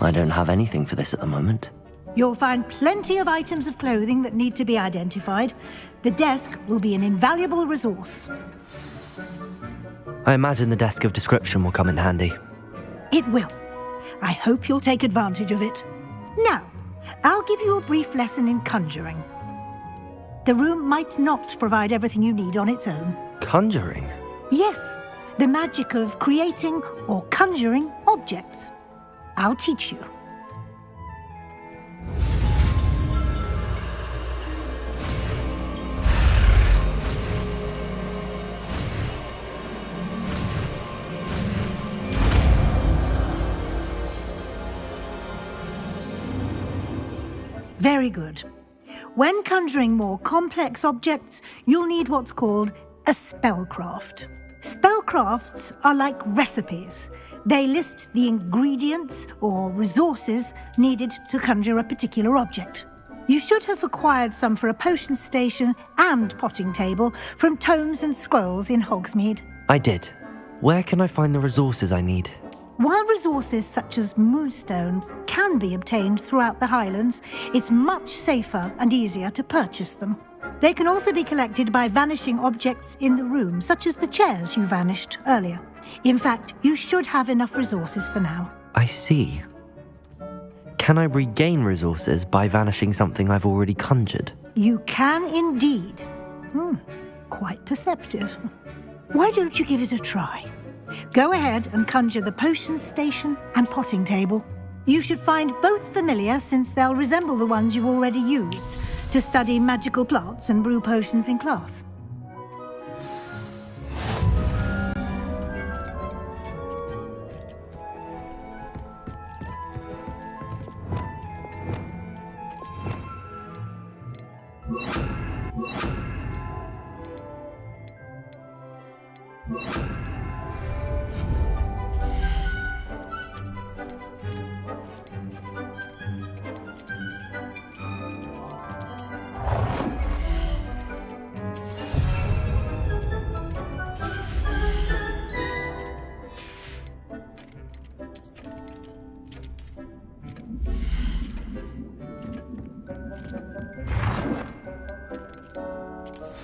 I don't have anything for this at the moment. You'll find plenty of items of clothing that need to be identified. The desk will be an invaluable resource. I imagine the desk of description will come in handy. It will. I hope you'll take advantage of it. Now, I'll give you a brief lesson in conjuring. The room might not provide everything you need on its own. Conjuring? Yes, the magic of creating or conjuring objects. I'll teach you. Very good. When conjuring more complex objects, you'll need what's called a spellcraft. Spellcrafts are like recipes. They list the ingredients or resources needed to conjure a particular object. You should have acquired some for a potion station and potting table from tomes and scrolls in Hogsmeade. I did. Where can I find the resources I need? While resources such as moonstone can be obtained throughout the Highlands, it's much safer and easier to purchase them. They can also be collected by vanishing objects in the room, such as the chairs you vanished earlier. In fact, you should have enough resources for now. I see. Can I regain resources by vanishing something I've already conjured? You can indeed. Quite perceptive. Why don't you give it a try? Go ahead and conjure the potion station and potting table. You should find both familiar, since they'll resemble the ones you've already used to study magical plants and brew potions in class.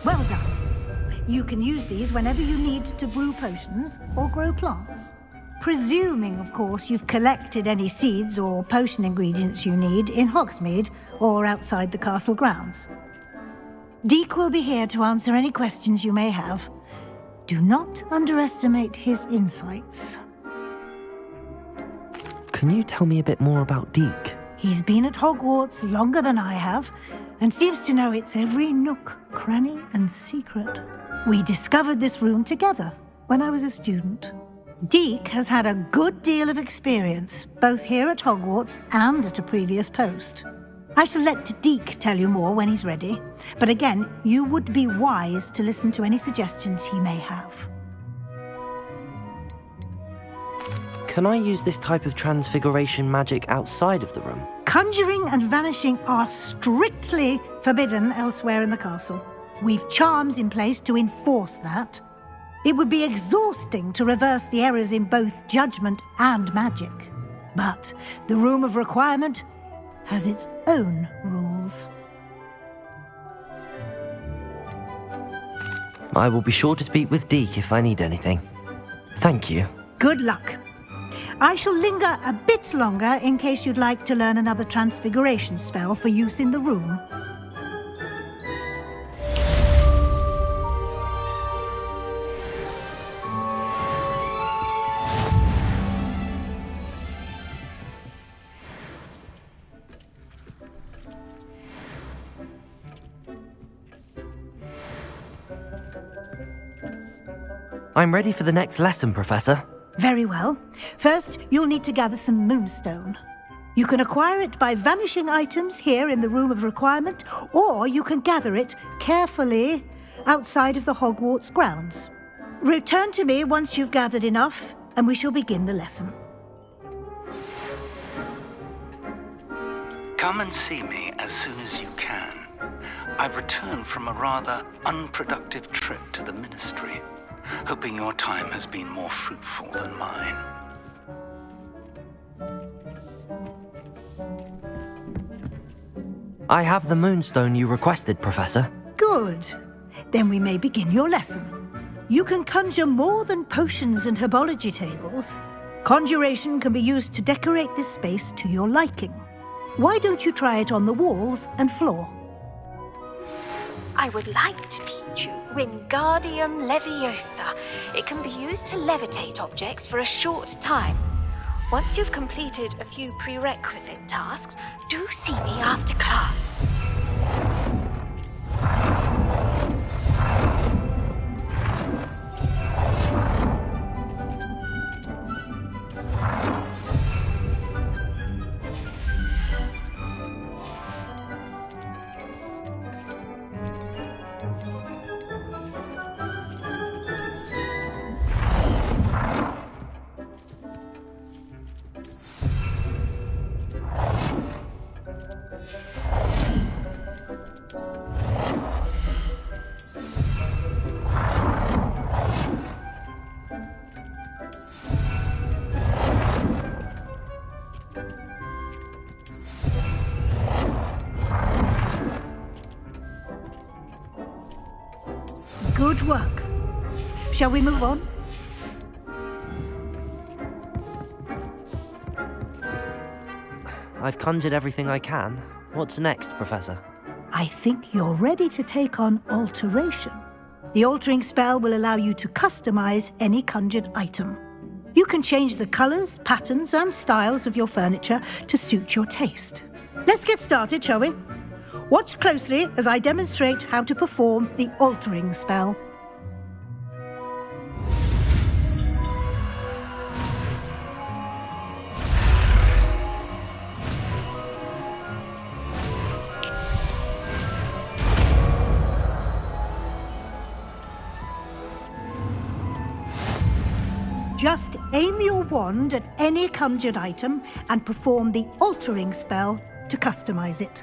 Well done. You can use these whenever you need to brew potions or grow plants. Presuming, of course, you've collected any seeds or potion ingredients you need in Hogsmeade or outside the castle grounds. Deek will be here to answer any questions you may have. Do not underestimate his insights. Can you tell me a bit more about Deek? He's been at Hogwarts longer than I have, and seems to know its every nook, cranny, and secret. We discovered this room together when I was a student. Deek has had a good deal of experience, both here at Hogwarts and at a previous post. I shall let Deek tell you more when he's ready, but again, you would be wise to listen to any suggestions he may have. Can I use this type of transfiguration magic outside of the room? Conjuring and vanishing are strictly forbidden elsewhere in the castle. We've charms in place to enforce that. It would be exhausting to reverse the errors in both judgment and magic. But the Room of Requirement has its own rules. I will be sure to speak with Deek if I need anything. Thank you. Good luck. I shall linger a bit longer in case you'd like to learn another transfiguration spell for use in the room. I'm ready for the next lesson, Professor. Very well. First, you'll need to gather some moonstone. You can acquire it by vanishing items here in the Room of Requirement, or you can gather it carefully outside of the Hogwarts grounds. Return to me once you've gathered enough, and we shall begin the lesson. Come and see me as soon as you can. I've returned from a rather unproductive trip to the Ministry, hoping your time has been more fruitful than mine. I have the moonstone you requested, Professor. Good. Then we may begin your lesson. You can conjure more than potions and herbology tables. Conjuration can be used to decorate this space to your liking. Why don't you try it on the walls and floor? I would like to teach you Wingardium Leviosa. It can be used to levitate objects for a short time. Once you've completed a few prerequisite tasks, do see me after class. Good work. Shall we move on? I've conjured everything I can. What's next, Professor? I think you're ready to take on alteration. The altering spell will allow you to customize any conjured item. You can change the colors, patterns, and styles of your furniture to suit your taste. Let's get started, shall we? Watch closely as I demonstrate how to perform the altering spell. Just aim your wand at any conjured item and perform the altering spell to customize it.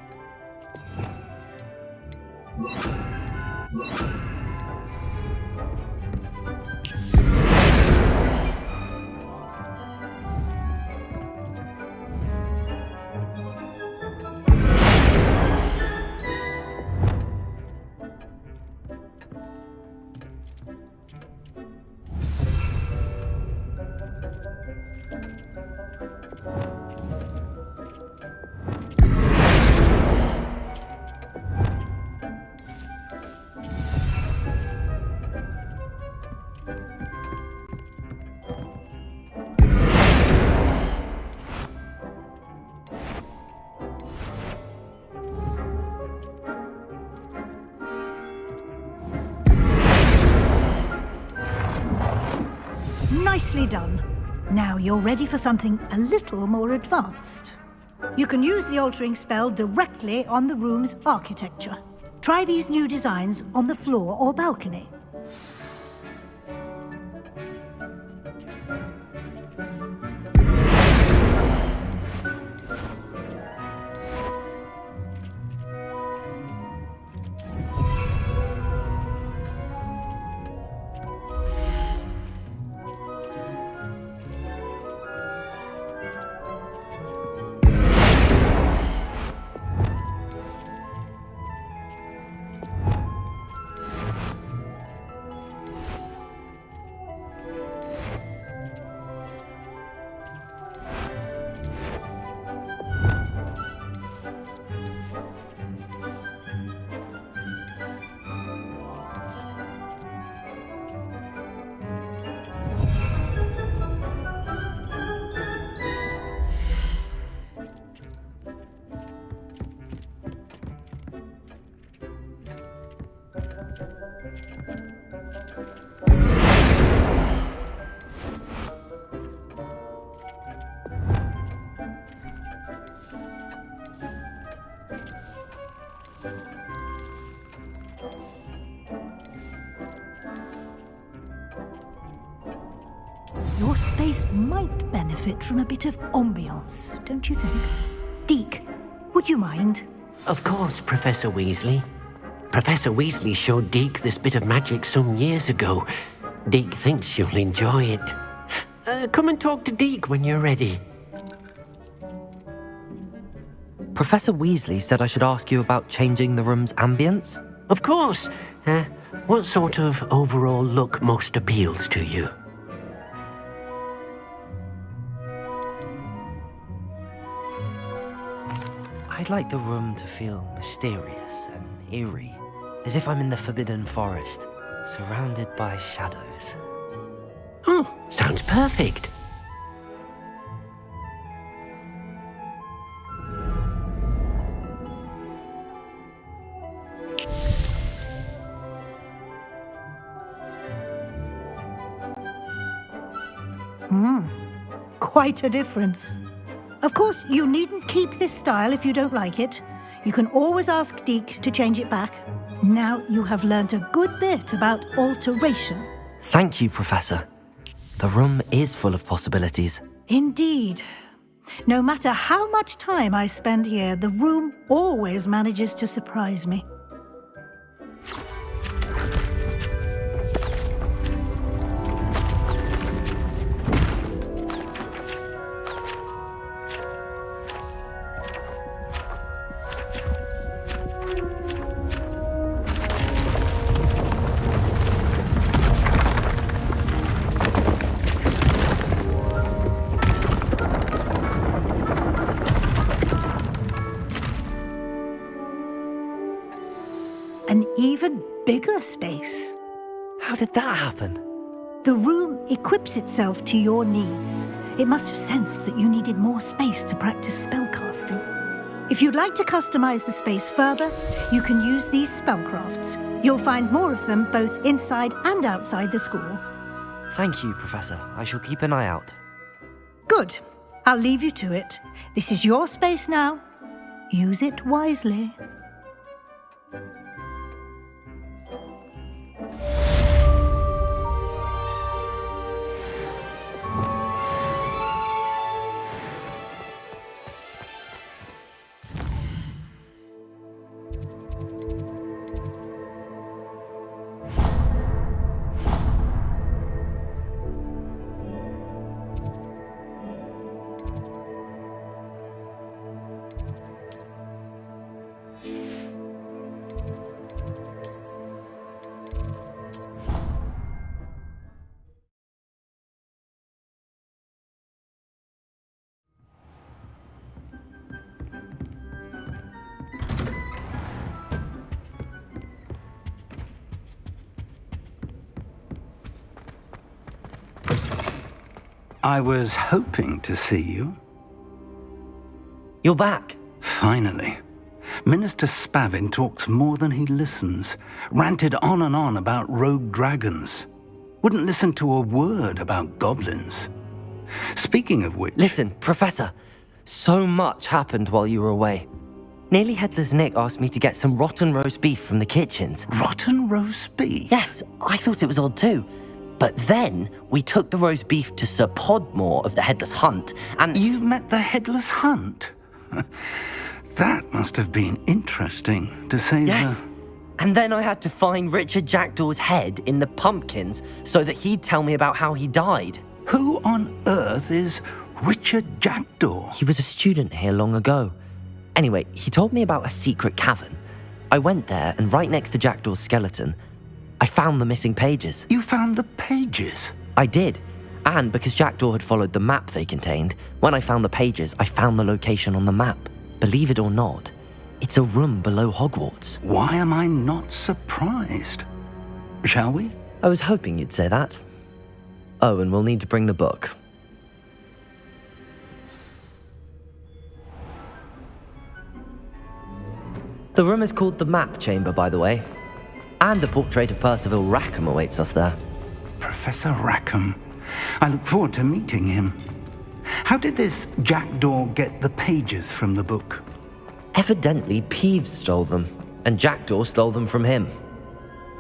Nicely done. Now you're ready for something a little more advanced. You can use the altering spell directly on the room's architecture. Try these new designs on the floor or balcony. Your space might benefit from a bit of ambiance, don't you think? Deke, would you mind? Of course, Professor Weasley. Professor Weasley showed Deke this bit of magic some years ago. Deke thinks you'll enjoy it. Come and talk to Deke when you're ready. Professor Weasley said I should ask you about changing the room's ambience. Of course. What sort of overall look most appeals to you? I'd like the room to feel mysterious and eerie, as if I'm in the Forbidden Forest, surrounded by shadows. Oh, sounds perfect. Quite a difference. Of course, you needn't keep this style if you don't like it. You can always ask Deke to change it back. Now you have learnt a good bit about alteration. Thank you, Professor. The room is full of possibilities. Indeed. No matter how much time I spend here, the room always manages to surprise me. An even bigger space. How did that happen? The room equips itself to your needs. It must have sensed that you needed more space to practice spellcasting. If you'd like to customize the space further, you can use these spellcrafts. You'll find more of them both inside and outside the school. Thank you, Professor. I shall keep an eye out. Good. I'll leave you to it. This is your space now. Use it wisely. I was hoping to see you. You're back. Finally. Minister Spavin talks more than he listens. Ranted on and on about rogue dragons. Wouldn't listen to a word about goblins. Speaking of which... Listen, Professor. So much happened while you were away. Nearly Headless Nick asked me to get some rotten roast beef from the kitchens. Rotten roast beef? Yes, I thought it was odd too. But then we took the roast beef to Sir Podmore of the Headless Hunt, and... You met the Headless Hunt? That must have been interesting, to say Yes. the... And then I had to find Richard Jackdaw's head in the pumpkins so that he'd tell me about how he died. Who on earth is Richard Jackdaw? He was a student here long ago. Anyway, he told me about a secret cavern. I went there, and right next to Jackdaw's skeleton, I found the missing pages. You found the pages? I did. And because Jackdaw had followed the map they contained, when I found the pages, I found the location on the map. Believe it or not, it's a room below Hogwarts. Why am I not surprised? Shall we? I was hoping you'd say that. Oh, and we'll need to bring the book. The room is called the Map Chamber, by the way. And a portrait of Percival Rackham awaits us there. Professor Rackham. I look forward to meeting him. How did this Jackdaw get the pages from the book? Evidently, Peeves stole them, and Jackdaw stole them from him.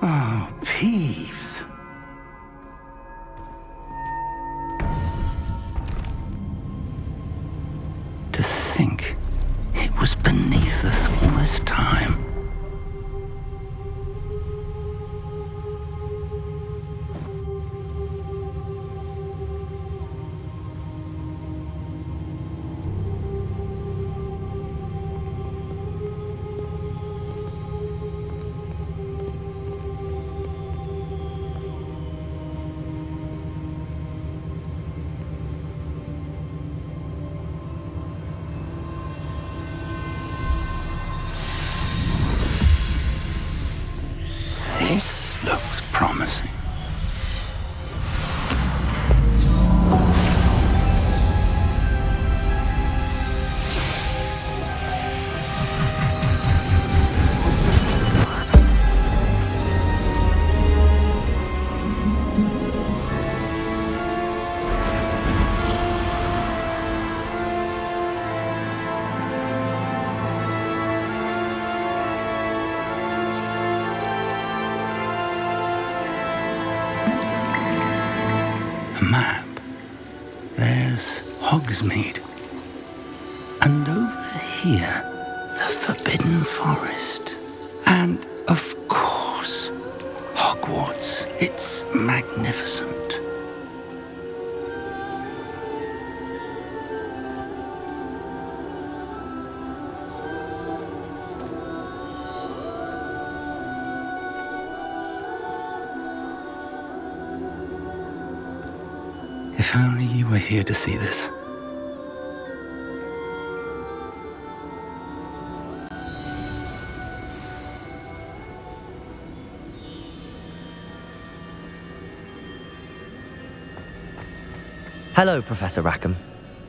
Oh, Peeves. To think it was beneath us all this time. there's Hogsmeade. And over here, the Forbidden Forest. And, of course, Hogwarts. It's magnificent. If only you were here to see this. Hello, Professor Rackham.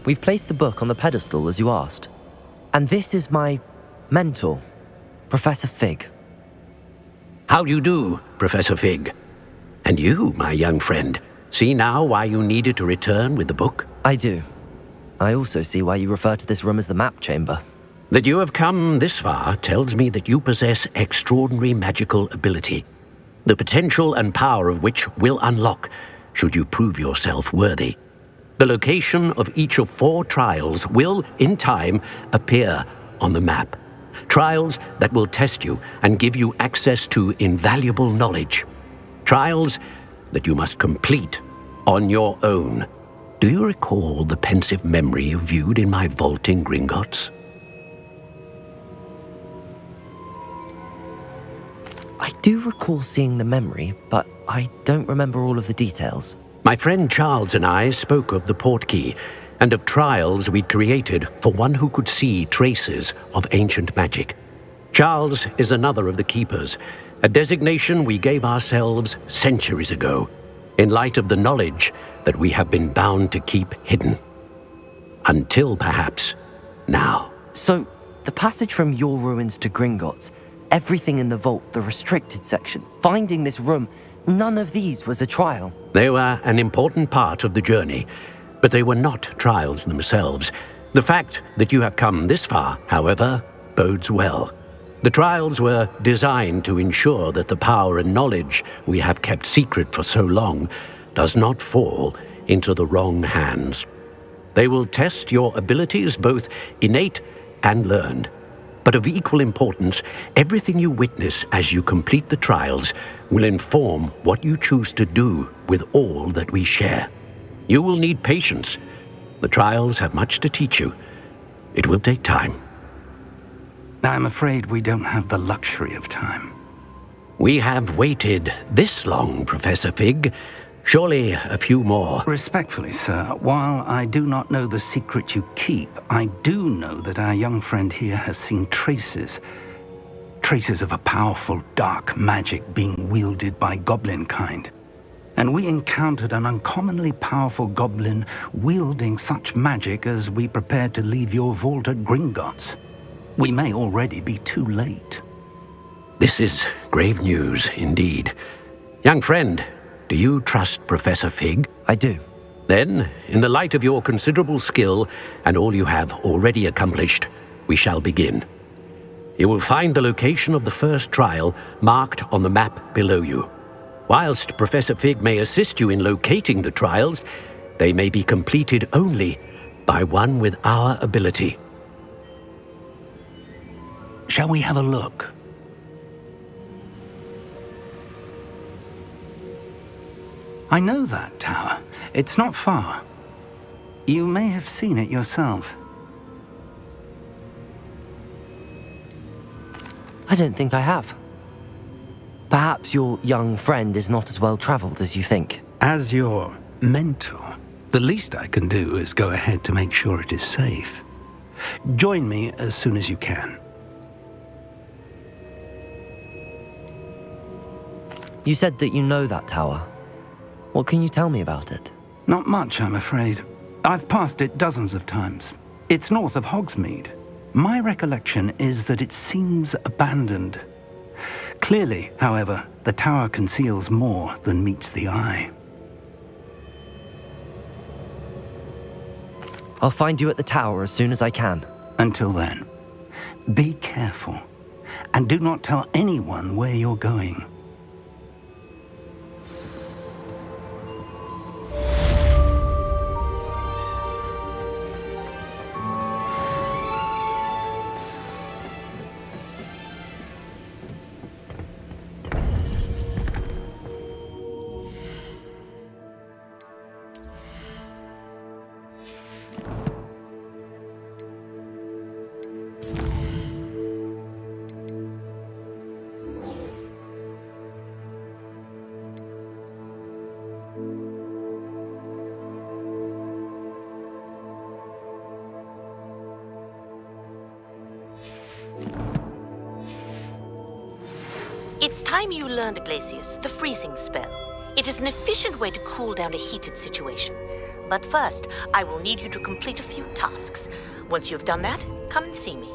We've placed the book on the pedestal as you asked. And this is my mentor, Professor Fig. How do you do, Professor Fig? And you, my young friend, see now why you needed to return with the book? I do. I also see why you refer to this room as the map chamber. That you have come this far tells me that you possess extraordinary magical ability, the potential and power of which will unlock should you prove yourself worthy. The location of each of 4 trials will, in time, appear on the map. Trials that will test you and give you access to invaluable knowledge. Trials that you must complete on your own. Do you recall the pensive memory you viewed in my vault in Gringotts? I do recall seeing the memory, but I don't remember all of the details. My friend Charles and I spoke of the portkey and of trials we'd created for one who could see traces of ancient magic. Charles is another of the keepers, a designation we gave ourselves centuries ago, in light of the knowledge that we have been bound to keep hidden. Until perhaps now. So, the passage from your ruins to Gringotts, everything in the vault, the restricted section, finding this room, none of these was a trial. They were an important part of the journey, but they were not trials themselves. The fact that you have come this far, however, bodes well. The trials were designed to ensure that the power and knowledge we have kept secret for so long does not fall into the wrong hands. They will test your abilities, both innate and learned. But of equal importance, everything you witness as you complete the trials will inform what you choose to do with all that we share. You will need patience. The trials have much to teach you. It will take time. I'm afraid we don't have the luxury of time. We have waited this long, Professor Fig. Surely a few more. Respectfully, sir, while I do not know the secret you keep, I do know that our young friend here has seen traces of a powerful dark magic being wielded by goblin kind. And we encountered an uncommonly powerful goblin wielding such magic as we prepared to leave your vault at Gringotts. We may already be too late. This is grave news indeed. Young friend, do you trust Professor Fig? I do. Then, in the light of your considerable skill and all you have already accomplished, we shall begin. You will find the location of the first trial marked on the map below you. Whilst Professor Fig may assist you in locating the trials, they may be completed only by one with our ability. Shall we have a look? I know that tower. It's not far. You may have seen it yourself. I don't think I have. Perhaps your young friend is not as well traveled as you think. As your mentor, the least I can do is go ahead to make sure it is safe. Join me as soon as you can. You said that you know that tower. What can you tell me about it? Not much, I'm afraid. I've passed it dozens of times. It's north of Hogsmeade. My recollection is that it seems abandoned. Clearly, however, the tower conceals more than meets the eye. I'll find you at the tower as soon as I can. Until then, be careful, and do not tell anyone where you're going. It's time you learned, Glacius, the freezing spell. It is an efficient way to cool down a heated situation. But first, I will need you to complete a few tasks. Once you've done that, come and see me.